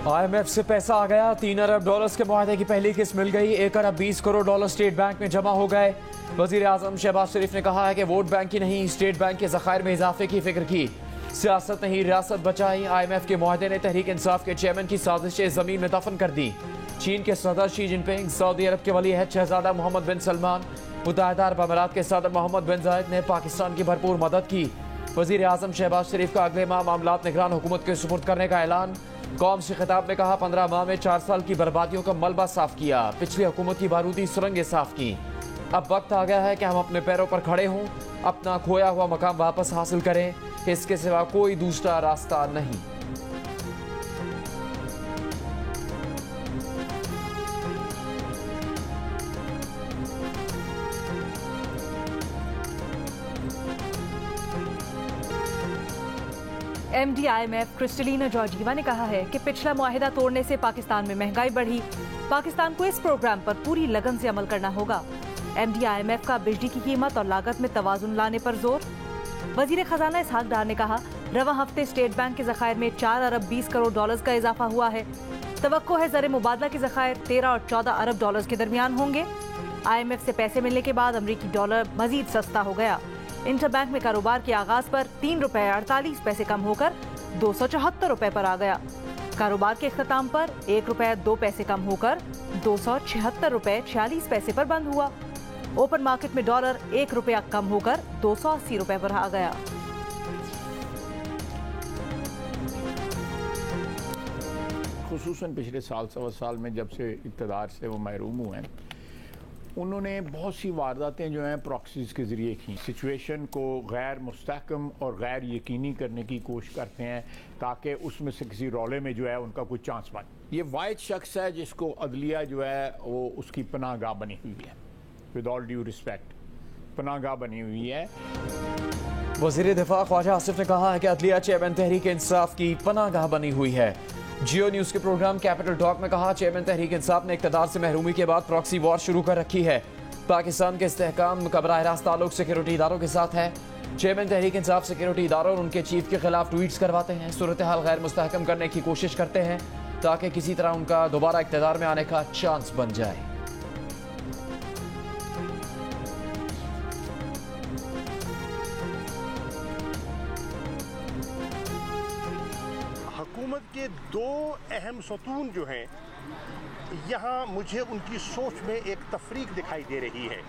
IMF से पैसा आ गया। 3 अरब डॉलर्स के मुआहदे की पहली किस्त मिल गई। 1 अरब 20 करोड़ डॉलर स्टेट बैंक में जमा हो गए। वजीर आजम शहबाज शरीफ ने कहा है कि वोट बैंक की नहीं, स्टेट बैंक के ज़खायर में इजाफे की फिक्र की। सियासत नहीं, रियासत बचाई। IMF के मुआहदे ने तहरीक इंसाफ के चेयरमैन की साजिशें जमीन में दफन कर दी। चीन के सदर शी जिनपिंग, सऊदी अरब के वली अहद शहजादा मोहम्मद बिन सलमान, मुत्तहिदा अरब अमीरात के सदर मोहम्मद बिन जायद ने पाकिस्तान की भरपूर मदद की। वजीर आजम शहबाज शरीफ का अगले माह मामलात निगरान हुकूमत के सुपुर्द करने का ऐलान। कौम से खिताब में कहा, 15 माह में 4 साल की बर्बादियों का मलबा साफ किया। पिछली हुकूमत की बारूदी सुरंगें साफ की। अब वक्त आ गया है कि हम अपने पैरों पर खड़े हों, अपना खोया हुआ मकाम वापस हासिल करें। इसके सिवा कोई दूसरा रास्ता नहीं। MD IMF क्रिस्टलिना जॉर्जीवा ने कहा है कि पिछला मुआहिदा तोड़ने से पाकिस्तान में महंगाई बढ़ी। पाकिस्तान को इस प्रोग्राम पर पूरी लगन से अमल करना होगा। MD IMF का बिजली की कीमत और लागत में तवाजुन लाने पर जोर। वजीर खजाना इसहाक डार ने कहा, रवा हफ्ते स्टेट बैंक के ज़खायर में 4 अरब 20 करोड़ डॉलर्स का इजाफा हुआ है। तवक्को है ज़र मुबादला के ज़खायर 13 और 14 अरब डॉलर्स के दरमियान होंगे। IMF से पैसे मिलने के बाद अमरीकी डॉलर मजीद सस्ता हो गया। इंटर बैंक में कारोबार के आगाज पर 3 रुपए 48 पैसे कम होकर 274 रुपए पर आ गया। कारोबार के इख्तिताम पर 1 रुपए 2 पैसे कम होकर 276 रुपए 46 पैसे पर बंद हुआ। ओपन मार्केट में डॉलर 1 रुपया कम होकर 280 रुपए पर आ गया। खुसूसन पिछले साल सवा साल में जब से इक़्तिदार से वो महरूम हुए हैं, उन्होंने बहुत सी वारदातें जो हैं प्रॉक्सीज़ के ज़रिए की। सिचुएशन को गैर मुस्तहकम और गैर यकीनी करने की कोशिश करते हैं ताकि उसमें से किसी रौले में जो है उनका कोई चांस बने। ये वाहिद शख्स है जिसको अदलिया जो है वो उसकी पनाहगाह बनी हुई है। विद ऑल ड्यू रिस्पेक्ट, पनाहगाह बनी हुई है। वज़ीर दिफा ख्वाजा आसिफ ने कहा है कि अदलिया चेयरमैन तहरीक इंसाफ की पनाहगाह बनी हुई है। जियो न्यूज़ के प्रोग्राम कैपिटल टॉक में कहा, चेयरमैन तहरीक इंसाफ ने इक़्तिदार से महरूमी के बाद प्रॉक्सी वॉर शुरू कर रखी है। पाकिस्तान के इस्तेहकाम का बराह रास्त ताल्लुक सिक्योरिटी इदारों के साथ है। चेयरमैन तहरीक इंसाफ सिक्योरिटी इदारों और उनके चीफ के खिलाफ ट्वीट्स करवाते हैं, सूरत हाल गैर मुस्तहकम करने की कोशिश करते हैं ताकि किसी तरह उनका दोबारा इक़्तिदार में आने का चांस बन जाए। हुकूमत के 2 अहम सतून जो हैं, यहाँ मुझे उनकी सोच में एक तफरीक दिखाई दे रही है।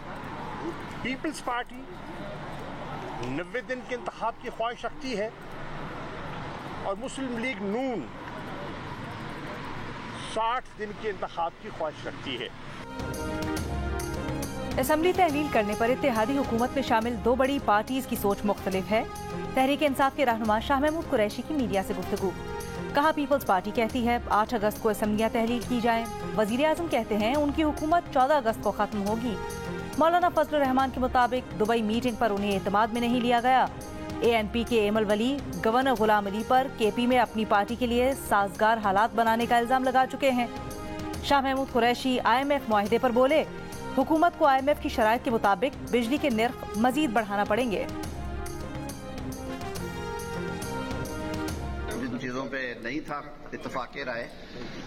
पीपल्स पार्टी 90 दिन के इंतखाब की ख्वाहिश रखती है और मुस्लिम लीग नून 60 दिन के इंतखाब की ख्वाहिश रखती है। असम्बली तहलील करने पर इत्तेहादी हुकूमत में शामिल 2 बड़ी पार्टीज की सोच मुख्तलिफ है। तहरीक इंसाफ के रहनुमा शाह महमूद कुरैशी की मीडिया से गुफ्तगू। कहा, पीपल्स पार्टी कहती है 8 अगस्त को असम्बलियाँ तहलील की जाएं। वजीर आजम कहते हैं उनकी हुकूमत 14 अगस्त को खत्म होगी। मौलाना फजलुर रहमान के मुताबिक दुबई मीटिंग पर उन्हें एतमाद में नहीं लिया गया। ANP के एमल वली गवर्नर गुलाम अली पर KP में अपनी पार्टी के लिए साजगार हालात बनाने का इल्जाम लगा चुके हैं। शाह महमूद कुरैशी IMF मुआहिदे पर बोले, हुकूमत को IMF की शराइत के मुताबिक बिजली के निर्ख मजीद बढ़ाना पड़ेंगे। जिन चीज़ों पे नहीं था इत्तफाक़ राय,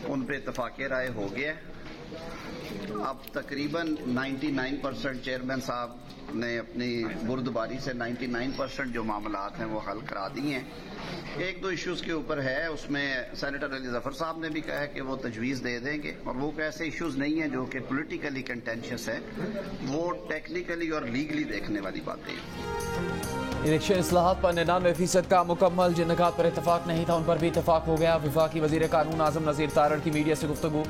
उन पे इत्तफाक़ राय हो गया। अब तकरीबन 99% चेयरमैन साहब ने अपनी बुर्दबारी से 99% जो मामलात हैं वो हल करा दिए हैं। 1-2 इश्यूज़ के ऊपर है, उसमें सेनेटर अली जफर साहब ने भी कहा है कि वो तजवीज़ दे देंगे, और वो ऐसे इश्यूज़ नहीं हैं जो कि पॉलिटिकली कंटेंशियस है, वो टेक्निकली और लीगली देखने वाली बातें हैं। इलेक्शन इस्लाहात पर 99% का मुकम्मल। जिन निकात पर इतफाक नहीं था उन पर भी इतफाक हो गया। वफाकी वजीर कानून आजम नज़ीर तारड़ की मीडिया से गुफ्तगू।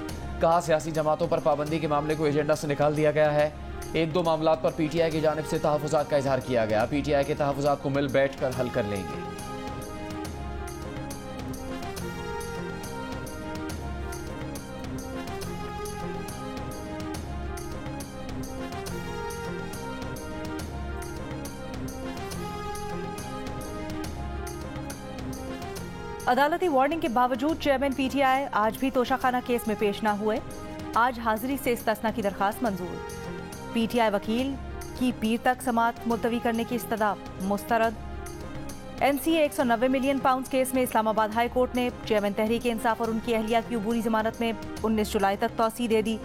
कहा, सियासी जमातों पर पाबंदी के मामले को एजेंडा से निकाल दिया गया है। 1-2 मामलात पर PTI की जानिब से तहफ़्फ़ुज़ात का इजहार किया गया। PTI के तहफ़्फ़ुज़ात को मिल बैठ कर हल कर लेंगे। अदालती वार्निंग के बावजूद चेयरमैन PTI आज भी तोशाखाना केस में पेश न हुए। आज हाजिरी से इस्तिस्ना की दरखास्त मंजूर। PTI वकील की पीर तक समात मुलतवी करने की इस्तदा मुस्तरद। एनसीए 190 मिलियन पाउंड केस में इस्लामाबाद हाई कोर्ट ने चेयरमैन तहरीक इंसाफ और उनकी अहलिया की अबूरी जमानत में 19 जुलाई तक तौसी दे दी।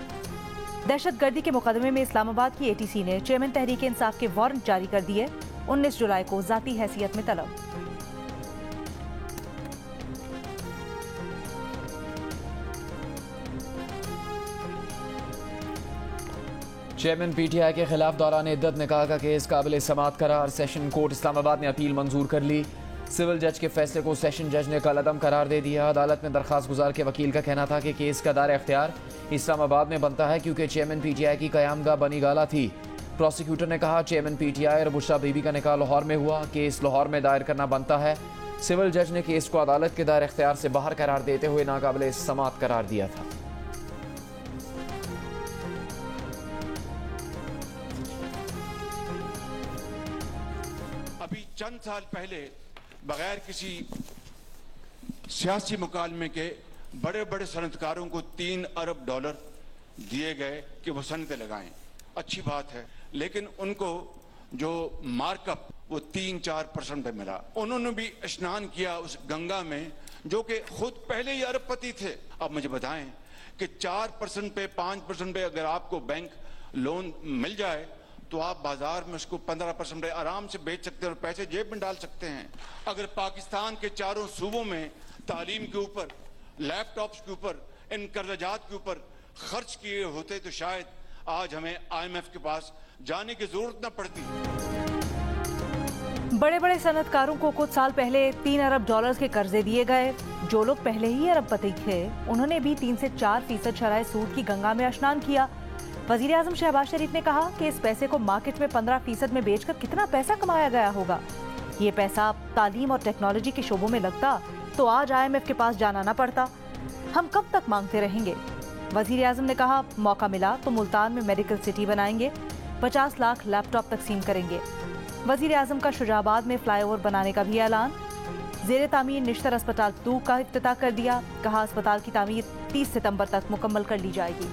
दहशतगर्दी के मुकदमे में इस्लामाबाद की एटीसी ने चेयरमैन तहरीक इंसाफ के वारंट जारी कर दिए। 19 जुलाई को जाती हैसियत में तलब। चेयरमैन पीटीआई के खिलाफ दौरान इद्दत निकाह का केस काबिल समाअत करार। सेशन कोर्ट इस्लामाबाद ने अपील मंजूर कर ली। सिविल जज के फैसले को सेशन जज ने कलअदम करार दे दिया। अदालत में दरखास्त गुजार के वकील का कहना था कि केस का दायरा इख्तियार इस्लामाबाद में बनता है क्योंकि चेयरमैन पीटीआई की कयामगाह बनी गाला थी। प्रोसिक्यूटर ने कहा चेयरमैन पीटीआई और बुशरा बीबी का निकाह लाहौर में हुआ, केस लाहौर में दायर करना बनता है। सिविल जज ने केस को अदालत के दायरे इख्तियार से बाहर करार देते हुए नाकाबिल समाअत करार दिया था। अभी चंद साल पहले बगैर किसी सियासी मुकालमे के बड़े बड़े सनतकारों को $3 अरब दिए गए कि वो सनतें लगाएं। अच्छी बात है, लेकिन उनको जो मार्कअप वो 3-4% पे मिला। उन्होंने भी स्नान किया उस गंगा में जो कि खुद पहले ही अरबपति थे। अब मुझे बताएं कि 4% पे 5% पे अगर आपको बैंक लोन मिल जाए तो आप बाजार में उसको 15% पे आराम से बेच सकते हैं और पैसे जेब में डाल सकते हैं। अगर पाकिस्तान के चारों सूबों में तालीम के ऊपर, लैपटॉप्स के ऊपर, इन कर्जात के ऊपर खर्च किए होते तो शायद आज हमें IMF के पास जाने की जरूरत न पड़ती। बड़े बड़े सनतकारों को कुछ साल पहले $3 अरब के कर्जे दिए गए। जो लोग पहले ही अरबपति थे उन्होंने भी 3 से 4% शराय सूद की गंगा में स्नान किया। वजीर आजम शहबाज शरीफ ने कहा कि इस पैसे को मार्केट में 15% में बेचकर कितना पैसा कमाया गया होगा। ये पैसा तालीम और टेक्नोलॉजी के शोबों में लगता तो आज IMF के पास जाना ना पड़ता। हम कब तक मांगते रहेंगे? वजीर आजम ने कहा मौका मिला तो मुल्तान में मेडिकल सिटी बनाएंगे, 50 लाख लैपटॉप तकसीम करेंगे। वजीर आजम का शुजाबाद में फ्लाईओवर बनाने का भी ऐलान। जेर तामीर निश्तर अस्पताल 2 का इफ्तिताह कर दिया। कहा अस्पताल की तामीर 30 सितंबर तक मुकम्मल कर ली जाएगी।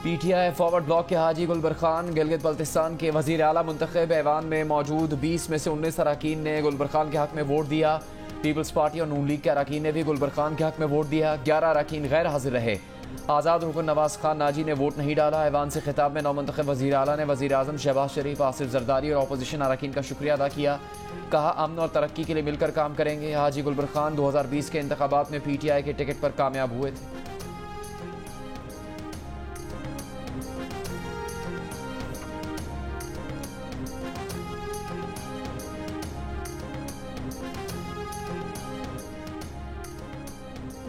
पीटीआई फॉरवर्ड ब्लॉक के हाजी गुलबर खान गिलगित बल्तिस्तान के वजीर आला मुंतखब ऐवान में मौजूद 20 में से 19 अरकान ने गुलबर खान के हक में वोट दिया। पीपल्स पार्टी और नून लीग के अरकान ने भी गुलबर खान के हक में वोट दिया। 11 अरकान गैर हाजिर रहे। आज़ाद रुकन नवाज खान नाजी ने वोट नहीं डाला। ऐवान से खिताब में नौमुंतखब वजीर आला ने वजीर आजम शहबाज शरीफ, आसिफ जरदारी और अपोजिशन अरकान का शुक्रिया अदा किया। कहा अमन और तरक्की के लिए मिलकर काम करेंगे। हाजी गुलबर खान 2020 के इंतखाबात में PTI के टिकट पर कामयाब हुए थे।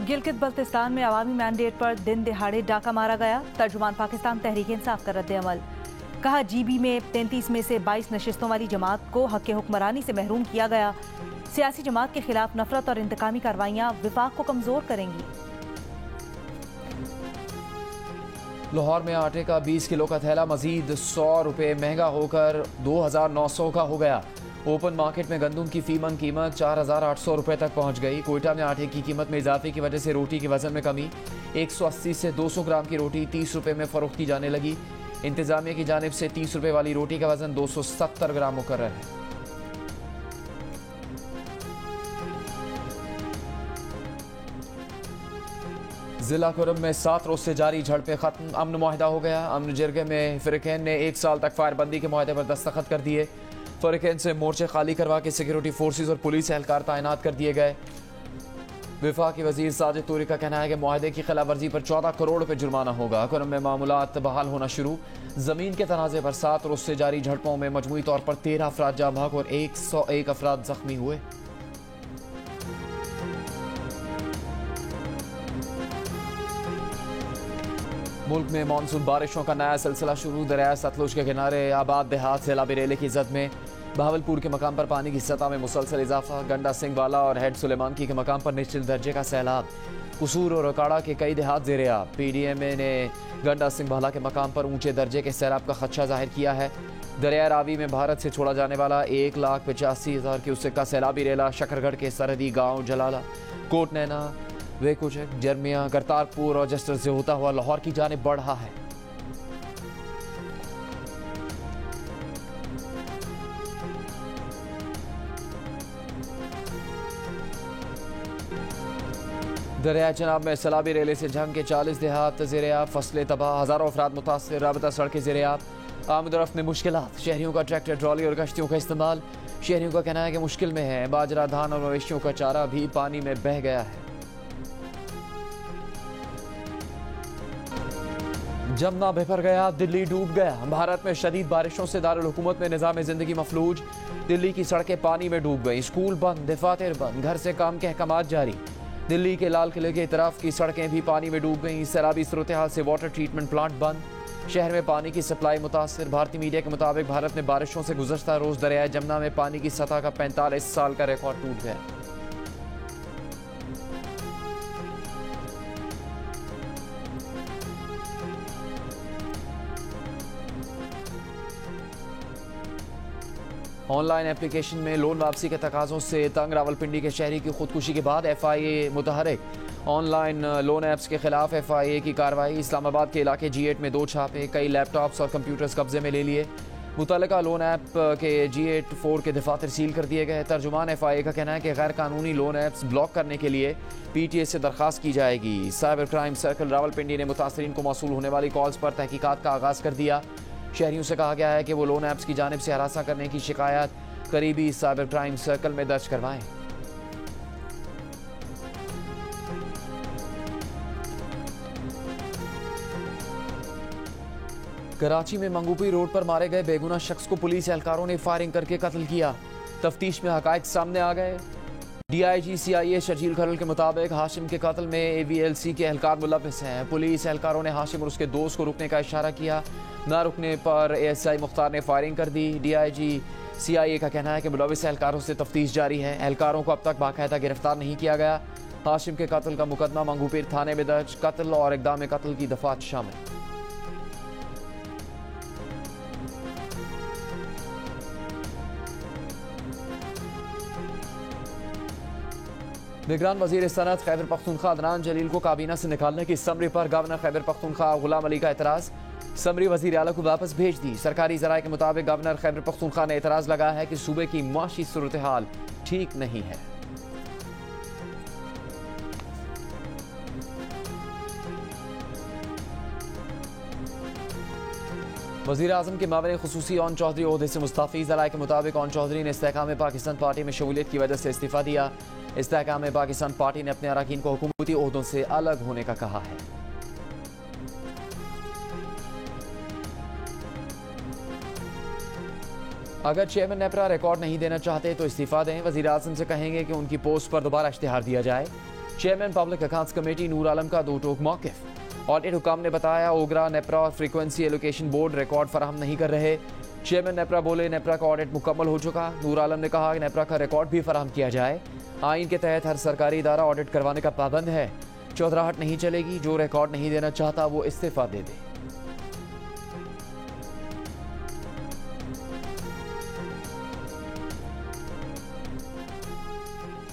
गिलगित बल्तिस्तान में अवामी मैंडेट पर दिन दिहाड़े डाका मारा गया। तर्जुमान पाकिस्तान तहरीक इंसाफ का रद्द-ए-अमल। कहा GB में 33 में से 22 नशिस्तों वाली जमात को हक हुक्मरानी से महरूम किया गया। सियासी जमात के खिलाफ नफरत और इंतकामी कार्रवाइयां विफाक को कमजोर करेंगी। लाहौर में आटे का 20 किलो का थैला मजीद 100 रुपये महंगा होकर 2900 का हो गया। ओपन मार्केट में गंदम की फीमन कीमत 4800 रुपये तक पहुंच गई। कोयटा में आटे की कीमत में इजाफे की वजह से रोटी के वजन में कमी। 180 से 200 ग्राम की रोटी 30 रुपये में फरोख्त की जाने लगी। इंतजामिया की जानिब से 30 रुपये वाली रोटी का वजन 270 ग्राम मुकर्रर है। जिला कुरम में 7 रोज से जारी झड़पें खत्म, अमन मुआहिदा हो गया। अमन जिरगे में फ़िरक़ैन ने 1 साल तक फायरबंदी के मुआहिदे पर दस्तखत कर दिए। फ़िरक़ैन से मोर्चे खाली करवा के सिक्योरिटी फोर्सेज और पुलिस एहलकार तैनात कर दिए गए। वफाकी वजीर साजिद तूरी का कहना है कि मुआहिदे की खिलाफ वर्जी पर 14 करोड़ रुपये जुर्माना होगा। कुरम में मामूलात बहाल होना शुरू। जमीन के तनाज़े पर 7 रोज से जारी झड़पों में मजमूई तौर पर 13 अफराद जाँ बहक और 101 अफराद जख्मी हुए। मुल्क में मानसून बारिशों का नया सिलसिला शुरू। दरिया सतलुज के किनारे आबाद देहात सैलाबी रेले की जद में। बहावलपुर के मकाम पर पानी की सतह में मुसलसल इजाफा। गंडा सिंह वाला और हेड सुलेमानकी के मकाम पर निचले दर्जे का सैलाब। कसूर और रकाड़ा के कई देहात ज़ेरे आब। PDMA ने गंडा सिंह वाला के मकाम पर ऊंचे दर्जे के सैलाब का खदशा जाहिर किया है। दरिया रावी में भारत से छोड़ा जाने वाला 1,85,000 क्यूसेक का सैलाबी रेला शकरगढ़ के सरहदी गाँव जलाला, कोट नैना, वेकुचक, जरमिया, करतारपुर और जस्टर से होता हुआ लाहौर की जानिब बढ़ रहा है। दरिया चनाब में सैलाबी रेले से जंग के 40 देहात ज़ेर-ए-आब, फसलें तबाह, हज़ारों अफराद मुतासिर, राबता सड़कें ज़ेर-ए-आब, आमद रफ्त में मुश्किलात, शहरियों का ट्रैक्टर, ट्रॉली और कश्तियों का इस्तेमाल। शहरियों का कहना है कि मुश्किल में है, बाजरा, धान और मवेशियों का चारा भी पानी में बह गया है। जमुना बिफर गया, दिल्ली डूब गया। भारत में शदीद बारिशों से दारुल हुकूमत में निज़ाम ज़िंदगी मफलूज, दिल्ली की सड़कें पानी में डूब गई, स्कूल बंद, दफातर बंद, घर से काम के अहकामात जारी। दिल्ली के लाल किले के तरफ की सड़कें भी पानी में डूब गईं, सैलाबी सूरत हाल से वाटर ट्रीटमेंट प्लांट बंद, शहर में पानी की सप्लाई मुतासिर। भारतीय मीडिया के मुताबिक भारत में बारिशों से गुज़श्ता रोज़ दरिया जमुना में पानी की सतह का 45 साल का रिकॉर्ड टूट गया। ऑनलाइन एप्लीकेशन में लोन वापसी के तकाज़ों से तंग रावलपिंडी के शहरी की खुदकुशी के बाद FIA मुतहरिक। ऑनलाइन लोन ऐप्स के खिलाफ FIA की कार्रवाई। इस्लामाबाद के इलाके G8 में 2 छापे, कई लैपटॉप्स और कंप्यूटर्स कब्जे में ले लिए। मुतल्लिका लोन ऐप के G8 4 के दफातर सील कर दिए गए। तर्जुमान FIA का कहना है कि गैर कानूनी लोन ऐप्स ब्लॉक करने के लिए PTA से दरख्वास्त की जाएगी। साइबर क्राइम सर्कल रावलपिंडी ने मुतासरीन को मौसूल होने वाली कॉल्स पर तहकीकात का आगाज़ कर दिया। शहरियों से कहा गया है कि वो लोन ऐप्स की जानिब से हरासा करने की शिकायत करीबी साइबर क्राइम सर्कल में दर्ज करवाएं। कराची में मंगूपी रोड पर मारे गए बेगुनाह शख्स को पुलिस एहलकारों ने फायरिंग करके कत्ल किया। तफ्तीश में हकायक सामने आ गए। DIG CIA शर्जील खरल के मुताबिक हाशिम के कत्ल में AVLC के एहलकार मुलव्विस हैं। पुलिस एहलकारों ने हाशिम और उसके दोस्त को रुकने का इशारा किया, न रुकने पर ASI मुख्तार ने फायरिंग कर दी। DIG CIA का कहना है कि मुलव्विस एहलकारों से तफ्तीश जारी है। एहलकारों को अब तक बाकायदा गिरफ्तार नहीं किया गया। हाशिम के कत्ल का मुकदमा मंगूपीर थाने में दर्ज, कत्ल और इक़दाम कत्ल की दफात शामिल। निगरान वज़ीर सनअत खैबर पख्तूनख्वा अदनान जलील को काबीना से निकालने की समरी पर गवर्नर खैबर पख्तूनख्वा गुलाम अली का एतराज़। समरी वज़ीर आला को वापस भेज दी। सरकारी ज़राए के मुताबिक गवर्नर खैबर पख्तूनख्वा ने एतराज़ लगाया है कि सूबे की माशी सूरत हाल ठीक नहीं है। वज़ीर आज़म के मामले खुसूसी ओन चौधरी ओहदे से मुस्तफ़ी। ज़राए के मुताबिक ओन चौधरी ने इस्तेहकाम पाकिस्तान पार्टी में शमूलियत की वजह से इस्तीफ़ा दिया। इस्तेहकाम पाकिस्तान पार्टी ने अपने अरकान को हुकूमती ओहदों से अलग होने का कहा है। अगर चेयरमैन नेपरा रिकॉर्ड नहीं देना चाहते तो इस्तीफा दें। वज़ीर आज़म से कहेंगे कि उनकी पोस्ट पर दोबारा इश्तिहार दिया जाए। Chairman public accounts committee Noor Alam का दो टोक मौक़िफ़। ऑडिट हुकाम ने बताया ओगरा, नेपरा और फ्रीक्वेंसी एलोकेशन बोर्ड रिकॉर्ड फराहम नहीं कर रहे। चेयरमैन नेपरा बोले नेपरा का ऑडिट मुकम्मल हो चुका। नूर आलम ने कहा कि नेपरा का रिकॉर्ड भी फराहम किया जाए। आइन के तहत हर सरकारी इदारा ऑडिट करवाने का पाबंद है। चौधराहट नहीं चलेगी। जो रिकॉर्ड नहीं देना चाहता वो इस्तीफा दे दे।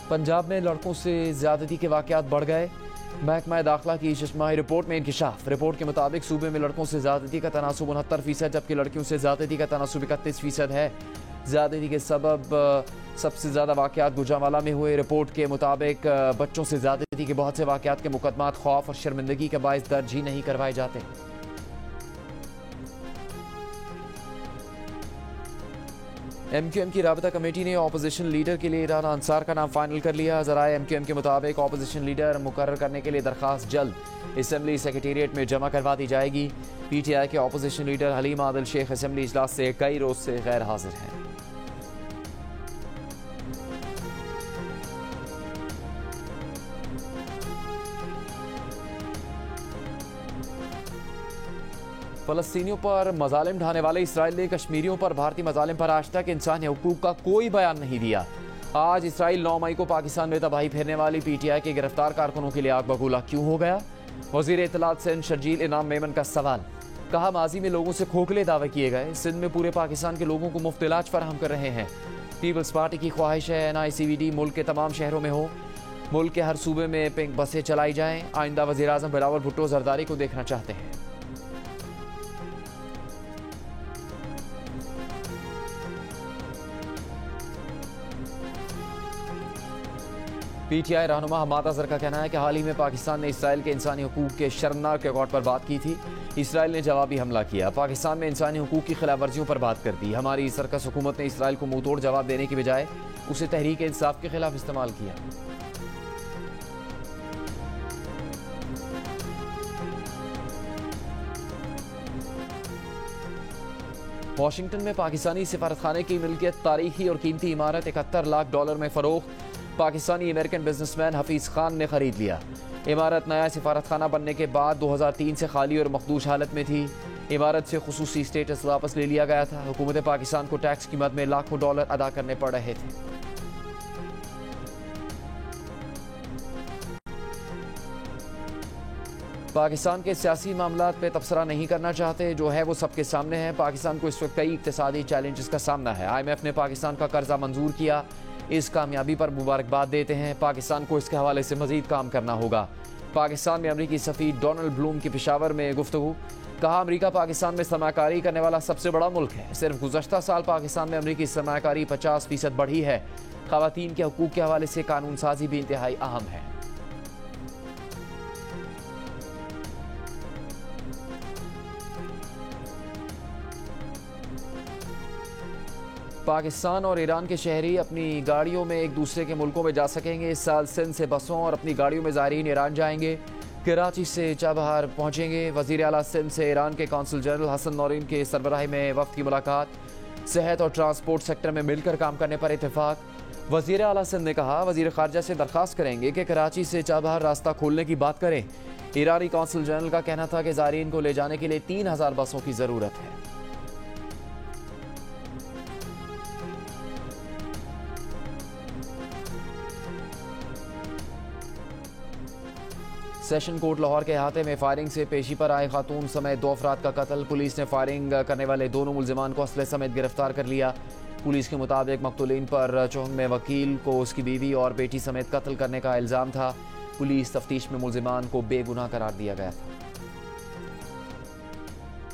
पंजाब में लड़कों से ज्यादती के वाकयात बढ़ गए। महकमा दाखिला की चश्माही रिपोर्ट में इंकिशाफ। रिपोर्ट के मुताबिक सूबे में लड़कों से ज्यादती का तनासुब 69%, जबकि लड़कियों से ज्यादती का तनासुब 31% है। ज्यादती के सबब सबसे ज्यादा वाकयात गुजरांवाला में हुए। रिपोर्ट के मुताबिक बच्चों से ज्यादती के बहुत से वाकयात के मुकदमात खौफ और शर्मिंदगी के बायस दर्ज ही नहीं करवाए जाते। MQM की राबता कमेटी ने ऑपोजिशन लीडर के लिए इरहान अंसार का नाम फाइनल कर लिया। ज़राए MQM के मुताबिक ऑपोजिशन लीडर मुकर्रर करने के लिए दरख्वास्त जल्द असेंबली सेक्रेटेरिएट में जमा करवा दी जाएगी। PTI के opposition leader Haleem Adil Sheikh assembly इजलास से कई रोज से गैर हाजिर हैं। फलस्तीनियों पर मजालिम ढाने वाले इसराइल ने कश्मीरियों पर भारतीय मजालिम पर आज तक इंसानी हुकूक का कोई बयान नहीं दिया। आज इसराइल 9 मई को पाकिस्तान में तबाही फेरने वाली PTI के गिरफ्तार कारकुनों के लिए आग बबूला क्यों हो गया? वजीर इत्तलात सिंध शर्जील इनाम मेमन का सवाल। कहा माजी में लोगों से खोखले दावे किए गए। सिंध में पूरे पाकिस्तान के लोगों को मुफ्त इलाज फराहम कर रहे हैं। पीपल्स पार्टी की ख्वाहिश है NICVD मुल्क के तमाम शहरों में हो। मुल्क के हर सूबे में पिंक बसें चलाई जाएं। आइंदा वज़ीर आज़म बिलावल भुट्टो जरदारी को देखना चाहते हैं। PTI रहनुमा हम्माद अजहर का कहना है कि हाल ही में पाकिस्तान ने इसराइल के इंसानी हुकूक के शर्मनाक रिकॉर्ड पर बात की थी। इसराइल ने जवाबी हमला किया, पाकिस्तान में इंसानी हुकूक की खिलाफ वर्जियों पर बात कर दी। हमारी सरकस हुकूमत ने इसराइल को मुंह तोड़ जवाब देने की बजाय उसे तहरीक इंसाफ के खिलाफ इस्तेमाल किया। वाशिंगटन में पाकिस्तानी सिफारतखाने की मिल्कियत तारीखी और कीमती इमारत $71 लाख में फरोख्त पाकिस्तानी अमेरिकन बिजनेसमैन हफीज़ खान ने खरीद लिया। इमारत नया सिफारतखाना बनने के बाद 2003 से खाली और मखदूश हालत में थी। इमारत से खुसूसी स्टेटस वापस ले लिया गया था। हुकूमत पाकिस्तान को टैक्स की मद में लाखों डॉलर अदा करने पड़ रहे थे। पाकिस्तान के सियासी मामलात पे तबसरा नहीं करना चाहते, जो है वो सबके सामने है। पाकिस्तान को इस वक्त कई इक्तिसादी चैलेंजेस का सामना है। IMF ने पाकिस्तान का कर्जा मंजूर किया, इस कामयाबी पर मुबारकबाद देते हैं। पाकिस्तान को इसके हवाले से मजीद काम करना होगा। पाकिस्तान में अमरीकी सफ़ीर डोनाल्ड ब्लूम की पेशावर में गुफ्तगू, कहा अमरीका पाकिस्तान में सरमाकारी करने वाला सबसे बड़ा मुल्क है। सिर्फ गुज़श्ता साल पाकिस्तान में अमरीकी सरमाकारी 50% बढ़ी है। ख़वातीन के हकूक़ के हवाले से कानून साजी भी इंतहाई अहम है। पाकिस्तान और ईरान के शहरी अपनी गाड़ियों में एक दूसरे के मुल्कों में जा सकेंगे। इस साल सिंध से बसों और अपनी गाड़ियों में ज़ायरीन ईरान जाएंगे। कराची से चाबहार पहुँचेंगे। वज़ीर आला सिंध से ईरान के कौंसल जनरल हसन नौरीन के सरबराही में वफ़द की मुलाकात। सेहत और ट्रांसपोर्ट सेक्टर में मिलकर काम करने पर इत्तेफाक। वज़ीर आला सिंध ने कहा वज़ीर ख़ारजा से दरख्वास्त करेंगे कि कराची से चाबहार रास्ता खोलने की बात करें। ईरानी कौंसल जनरल का कहना था कि ज़ायरीन को ले जाने के लिए 3000 बसों की ज़रूरत है। सेशन कोर्ट लाहौर के अहाते में फायरिंग से पेशी पर आए खातून समेत 2 अफराद का कत्ल। पुलिस ने फायरिंग करने वाले दोनों मुलजिमान को असले समेत गिरफ्तार कर लिया। पुलिस के मुताबिक मकतूलीन पर चौहन में वकील को उसकी बीवी और बेटी समेत कत्ल करने का इल्ज़ाम था। पुलिस तफ्तीश में मुलजिमान को बेगुनाह करार दिया गया था।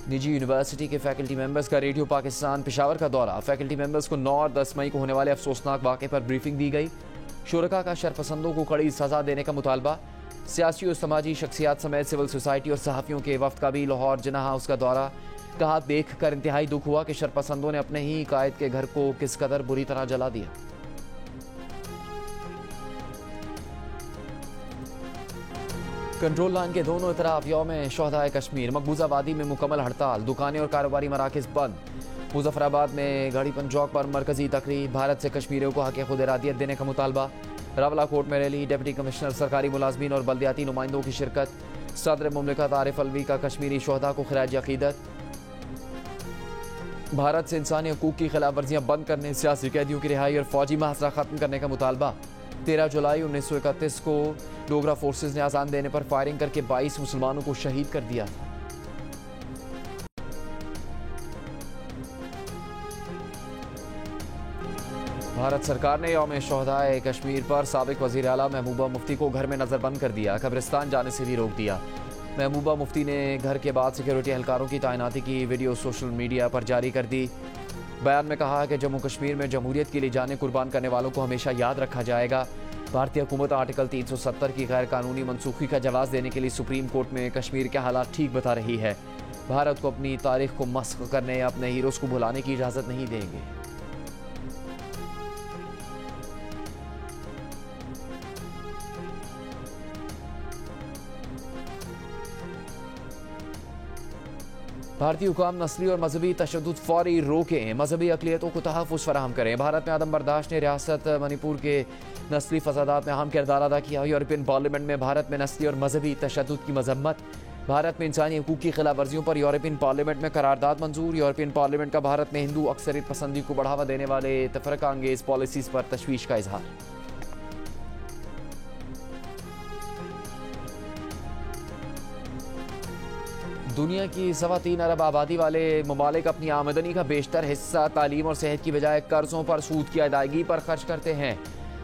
निजी यूनिवर्सिटी के फैकल्टी मेंबर्स का रेडियो पाकिस्तान पेशावर का दौरा। फैकल्टी मेंबर्स को 9 और 10 मई को होने वाले अफसोसनाक वाक़े पर ब्रीफिंग दी गई। शुरका का शरपसंदों को कड़ी सज़ा देने का मुतालबा। सियासी और समाजी शख्सियात समेत सिविल सोसाइटी और सहाफ़ियों के वफ़द का भी लाहौर जिन्ना हाउस का दौरा। कहा देख कर इंतहाई दुख हुआ कि शरपसंदों ने अपने ही कायद के घर को किस कदर बुरी तरह जला दिया। कंट्रोल लाइन के दोनों तरफ यौम शोहदाए कश्मीर। मकबूजा वादी में मुकम्मल हड़ताल, दुकानें और कारोबारी मराकज़ बंद। मुजफ्फराबाद में गाड़ीपन चौक पर मरकजी तकरीब। भारत से कश्मीरियों को हक़ खुद इरादियत देने का मुतालबा। रावलाकोट में रैली। डिप्टी कमिश्नर, सरकारी मुलाजमीन और बल्दियाती नुमाइंदों की शिरकत। सदर मुमलिकत आरिफ अलवी का कश्मीरी शोहदा को खिराज अकीदत। भारत से इंसानी हकूक़ की खिलाफ वर्जियाँ बंद करने, सियासी कैदियों की रिहाई और फौजी महासरा खत्म करने का मुतालबा। 13 जुलाई 1931 को डोगरा फोर्सेज ने आज़ान देने पर फायरिंग करके 22 मुसलमानों को शहीद कर दिया था। भारत सरकार ने यौम शोहदाए कश्मीर पर साबिक वज़ीर आला महबूबा मुफ्ती को घर में नज़रबंद कर दिया। कब्रिस्तान जाने से भी रोक दिया। महबूबा मुफ्ती ने घर के बाद सिक्योरिटी एहलकारों की तैनाती की वीडियो सोशल मीडिया पर जारी कर दी। बयान में कहा कि जम्मू कश्मीर में जमहूरियत के लिए जाने कुर्बान करने वालों को हमेशा याद रखा जाएगा। भारतीय हुकूमत आर्टिकल 370 की गैर कानूनी मनसूखी का जवाब देने के लिए सुप्रीम कोर्ट में कश्मीर के हालात ठीक बता रही है। भारत को अपनी तारीख को मस्ख करने या अपने हीरोज़ को भुलाने की इजाज़त नहीं देंगे। भारतीय हुकाम नस्ली और मजहबी तशद्दुद फौरी रोकें, मजहबी अक़लियतों को तहफ़्फ़ुज़ फराहम करें। भारत में आदम बर्दाश्त ने रियासत मणिपुर के नस्ली फसादात में अहम किरदार अदा किया। यूरोपियन पार्लियामेंट में भारत में नस्ली और मजहबी तशद्दुद की मजम्मत। भारत में इंसानी हकूक़ की खिलाफ वर्जियों पर यूरोपियन पार्लियामेंट में करारदाद मंजूर। यूरोपियन पार्लियामेंट का भारत में हिंदू अक्सरियत पसंदी को बढ़ावा देने वाले तफरका अंगेज़ पॉलिसीज़ पर तशवीश का इजहार। दुनिया की 3.25 अरब आबादी वाले ममालिक अपनी आमदनी का बेशतर हिस्सा तालीम और सेहत की बजाय कर्ज़ों पर सूद की अदायगी पर खर्च करते हैं।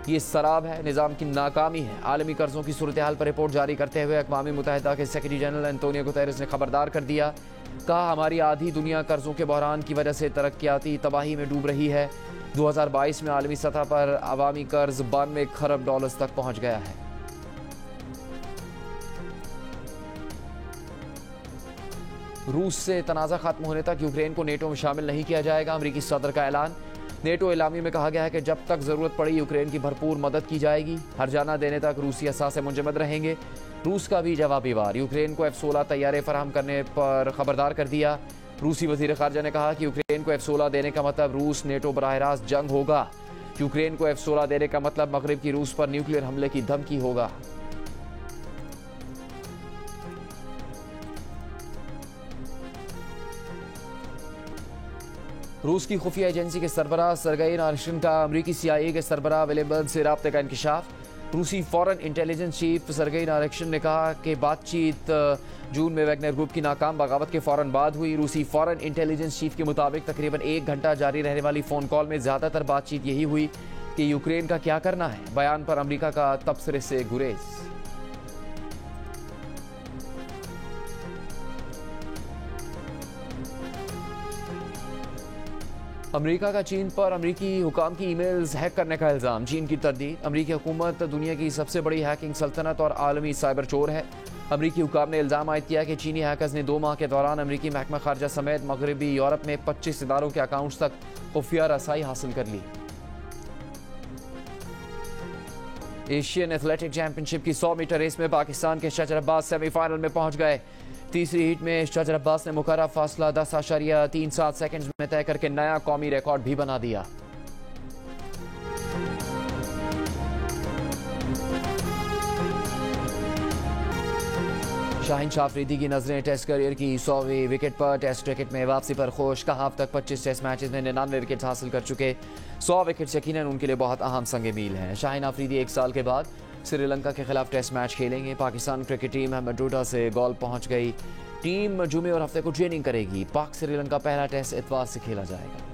ये शराब है, निज़ाम की नाकामी है। आलमी कर्ज़ों की सूरत हाल पर रिपोर्ट जारी करते हुए अक़वाम मुत्तहिदा के सेक्रेटरी जनरल एंटोनियो गुतेरेस ने खबरदार कर दिया। कहा हमारी आधी दुनिया कर्ज़ों के बहरान की वजह से तरक्याती तबाही में डूब रही है। 2022 में आलमी सतह पर अवामी कर्ज 92 खरब डॉलर्स तक पहुंच गया है। रूस से तनाज़ा खत्म होने तक यूक्रेन को नेटो में शामिल नहीं किया जाएगा, अमेरिकी सदर का ऐलान। नेटो एलामी में कहा गया है कि जब तक जरूरत पड़ी यूक्रेन की भरपूर मदद की जाएगी, हर्जाना देने तक रूसी असासे मुंजमद रहेंगे। रूस का भी जवाबी वार, यूक्रेन को F-16 तैयारे फराहम करने पर खबरदार कर दिया। रूसी वजीर खारजा ने कहा कि यूक्रेन को F-16 देने का मतलब रूस नेटो बराह रास्त जंग होगा। यूक्रेन को F-16 देने का मतलब मगरिब की रूस पर न्यूक्लियर हमले की धमकी होगा। रूस की खुफिया एजेंसी के सरबराह सरगई नारशिन का अमरीकी CIA के सरबराह विलियम से राब्ते का इंकशाफ। रूसी फॉरेन इंटेलिजेंस चीफ सरगई नारशिन ने कहा कि बातचीत जून में वैगनर ग्रुप की नाकाम बगावत के फौरन बाद हुई। रूसी फॉरेन इंटेलिजेंस चीफ के मुताबिक तकरीबन 1 घंटा जारी रहने वाली फोन कॉल में ज्यादातर बातचीत यही हुई कि यूक्रेन का क्या करना है। बयान पर अमरीका का तबसरे से गुरेज। अमेरिका का चीन पर अमेरिकी हुकाम की ईमेल्स हैक करने का इल्ज़ाम, चीन की तरदीद। अमेरिकी हुकूमत दुनिया की सबसे बड़ी हैकिंग सल्तनत और आलमी साइबर चोर है। अमेरिकी हुकाम ने इल्ज़ाम आयद किया कि चीनी हैकर्स ने 2 माह के दौरान अमेरिकी महकमा खारजा समेत मगरबी यूरोप में 25 इदारों के अकाउंट्स तक खुफिया रसाई हासिल कर ली। एशियन एथलेटिक चैंपियनशिप की 100 मीटर रेस में पाकिस्तान के शजर अब्बास सेमीफाइनल में पहुंच गए। तीसरी हीट में शजर अब्बास ने मुकर्रर फासला 10.37 सेकंड्स में तय करके नया कौमी रिकॉर्ड भी बना दिया। शाहीन शाह अफरीदी की नजरें टेस्ट करियर की 100वीं विकेट पर। टेस्ट क्रिकेट में वापसी पर खुश, कहा अब तक 25 टेस्ट मैचेस में 99 विकेट हासिल कर चुके। 100 विकेट यकीनन उनके लिए बहुत अहम संग मील हैं। शाहीन अफरीदी 1 साल के बाद श्रीलंका के खिलाफ टेस्ट मैच खेलेंगे। पाकिस्तान क्रिकेट टीम अहमदोटा से गोल पहुंच गई। टीम जुमे और हफ्ते को ट्रेनिंग करेगी। पाक श्रीलंका पहला टेस्ट इतवार से खेला जाएगा।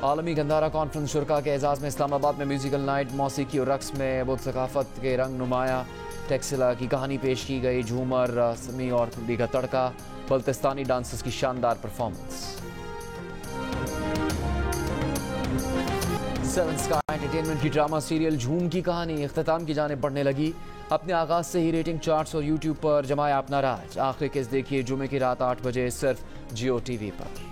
आलमी गंदारा कॉन्फ्रेंस शुरका के एजाज में इस्लामाबाद में म्यूजिकल नाइट, मौसीकी और रक्स में बुत सकाफत के रंग नुमाया। टेक्सिला की कहानी पेश की गई। झूमर, रस्मी और दीगर तड़का, बल्तिस्तानी डांसर्स की शानदार परफॉर्मेंस। सेवन स्काई एंटरटेनमेंट की ड्रामा सीरियल झूम की कहानी इख्तिताम की जानिब बढ़ने लगी। अपने आगाज से ही रेटिंग चार्ट्स और यूट्यूब पर जमाया अपना राज। आखिरी किस्त देखिए जुमे की रात 8 बजे सिर्फ जियो टीवी पर।